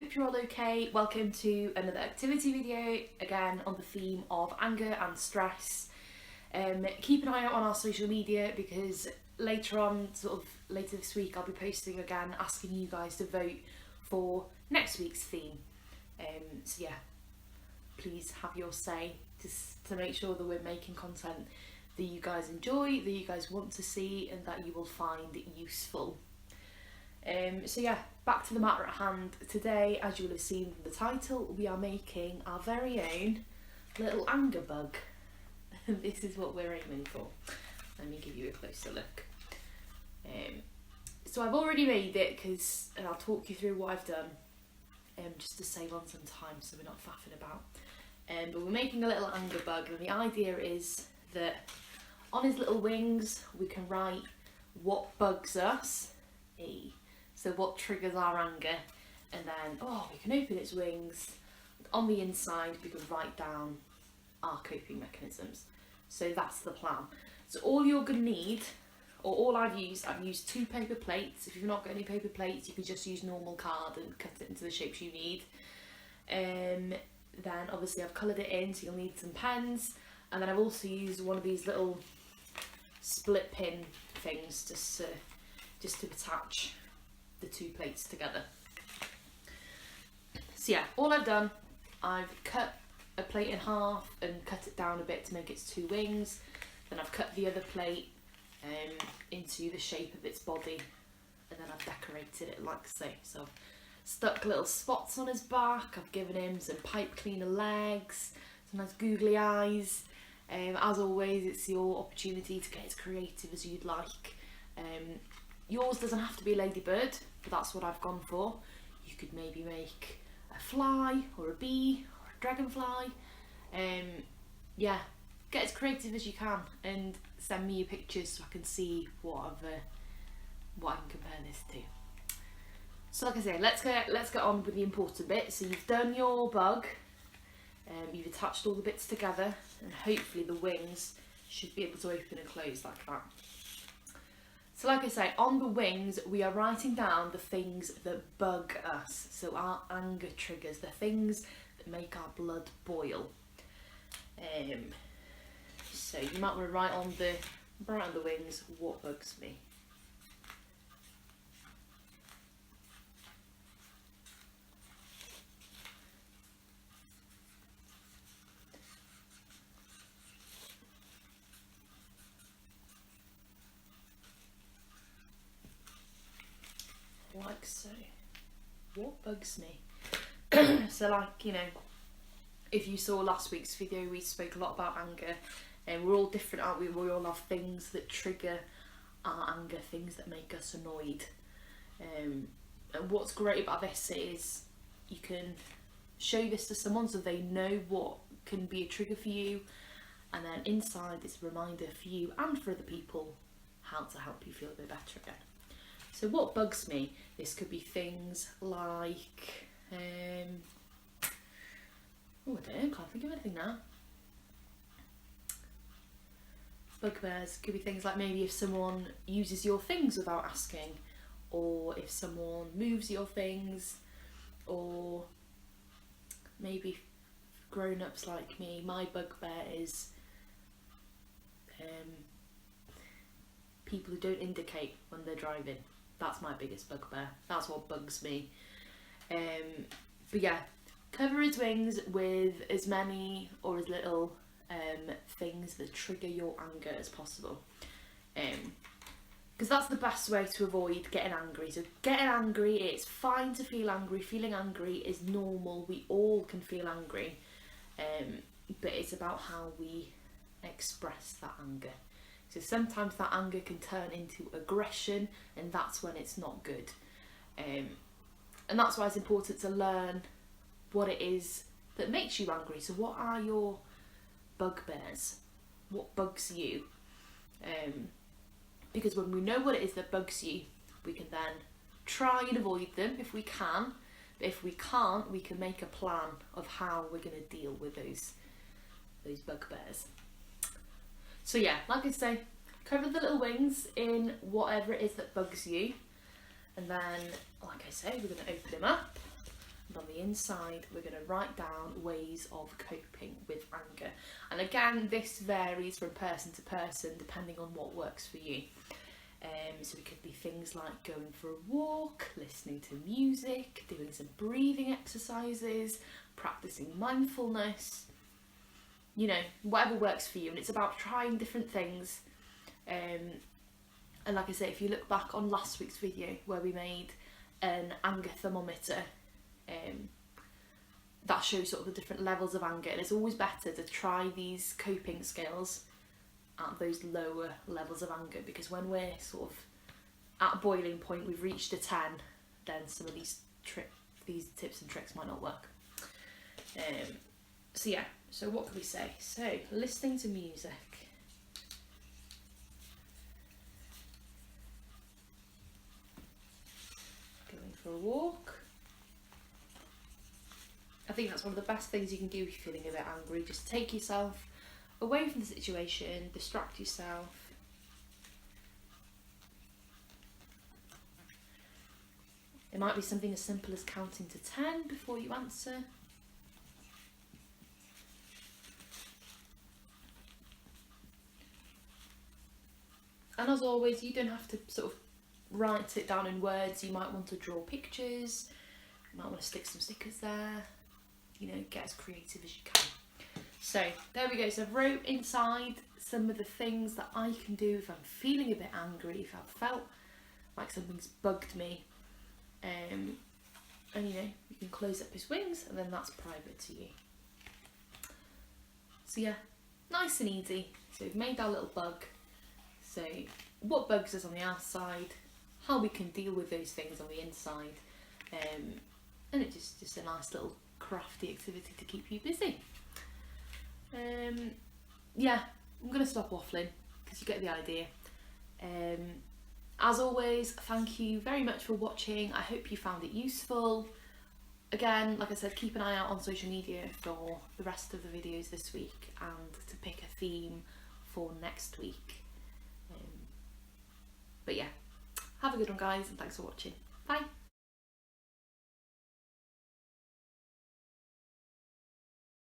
Hope you're all okay. Welcome to another activity video, again on the theme of anger and stress. Keep an eye out on our social media because later on, later this week, I'll be posting again asking you guys to vote for next week's theme. So yeah, please have your say to make sure that we're making content that you guys enjoy, that you guys want to see, and that you will find useful. So yeah, back to the matter at hand. Today, as you will have seen from the title, we are making our very own little anger bug. This is what we're aiming for. Let me give you a closer look. So I've already made it and I'll talk you through what I've done, just to save on some time so we're not faffing about. But we're making a little anger bug, and the idea is that on his little wings we can write what bugs us, so what triggers our anger, and then we can open its wings. On the inside we can write down our coping mechanisms. So that's the plan. So all you're going to need, or all I've used 2 paper plates. If you've not got any paper plates, you can just use normal card and cut it into the shapes you need. Then obviously I've coloured it in, so you'll need some pens, and then I've also used one of these little split pin things just to attach the 2 plates together. So yeah, all I've done, I've cut a plate in half and cut it down a bit to make its 2 wings. Then I've cut the other plate into the shape of its body, and then I've decorated it like so. So I've stuck little spots on his back, I've given him some pipe cleaner legs, some nice googly eyes. As always, it's your opportunity to get as creative as you'd like. Yours doesn't have to be a ladybird, but that's what I've gone for. You could maybe make a fly or a bee or a dragonfly. Yeah, get as creative as you can and send me your pictures so I can see what I can compare this to. So like I say, let's get on with the important bit. So you've done your bug, you've attached all the bits together, and hopefully the wings should be able to open and close like that. So like I say, on the wings we are writing down the things that bug us, so our anger triggers, the things that make our blood boil. So you might want to write on the wings what bugs me. Like so. What bugs me? So like, if you saw last week's video, we spoke a lot about anger, and we're all different, aren't we? We all have things that trigger our anger, things that make us annoyed. And what's great about this is you can show this to someone so they know what can be a trigger for you, and then inside it's a reminder for you and for other people how to help you feel a bit better again. So what bugs me? This could be things like, I don't know, can't think of anything now. Bugbears could be things like maybe if someone uses your things without asking, or if someone moves your things, or maybe grown-ups like me, my bugbear is people who don't indicate when they're driving. That's my biggest bugbear. That's what bugs me. But yeah, cover his wings with as many or as little things that trigger your anger as possible. Because that's the best way to avoid getting angry. So getting angry, it's fine to feel angry. Feeling angry is normal. We all can feel angry. But it's about how we express that anger. So sometimes that anger can turn into aggression, and that's when it's not good. And that's why it's important to learn what it is that makes you angry. So what are your bugbears? What bugs you? Because when we know what it is that bugs you, we can then try and avoid them if we can. But if we can't, we can make a plan of how we're going to deal with those bugbears. So yeah, like I say, cover the little wings in whatever it is that bugs you, and then, like I say, we're going to open them up And on the inside, we're going to write down ways of coping with anger. And again, this varies from person to person depending on what works for you. So it could be things like going for a walk, listening to music, doing some breathing exercises, practicing mindfulness, you know, whatever works for you. And it's about trying different things. And like I say, if you look back on last week's video where we made an anger thermometer, that shows sort of the different levels of anger, and it's always better to try these coping skills at those lower levels of anger, because when we're sort of at boiling point, we've reached a 10, then some of these tips and tricks might not work. So yeah, so what can we say? So listening to music, going for a walk. I think that's one of the best things you can do if you're feeling a bit angry. Just take yourself away from the situation, distract yourself. It might be something as simple as counting to 10 before you answer. And as always, you don't have to sort of write it down in words. You might want to draw pictures, you might want to stick some stickers there, you know, get as creative as you can. So there we go. So I've wrote inside some of the things that I can do if I'm feeling a bit angry, if I've felt like something's bugged me. And you know, you can close up his wings, and then that's private to you. So yeah, nice and easy. So we've made our little bug. So what bugs us on the outside, how we can deal with those things on the inside, and it's just a nice little crafty activity to keep you busy. Yeah, I'm going to stop waffling because you get the idea. As always, thank you very much for watching. I hope you found it useful. Again, like I said, keep an eye out on social media for the rest of the videos this week and to pick a theme for next week. But yeah, have a good one guys, and thanks for watching. Bye.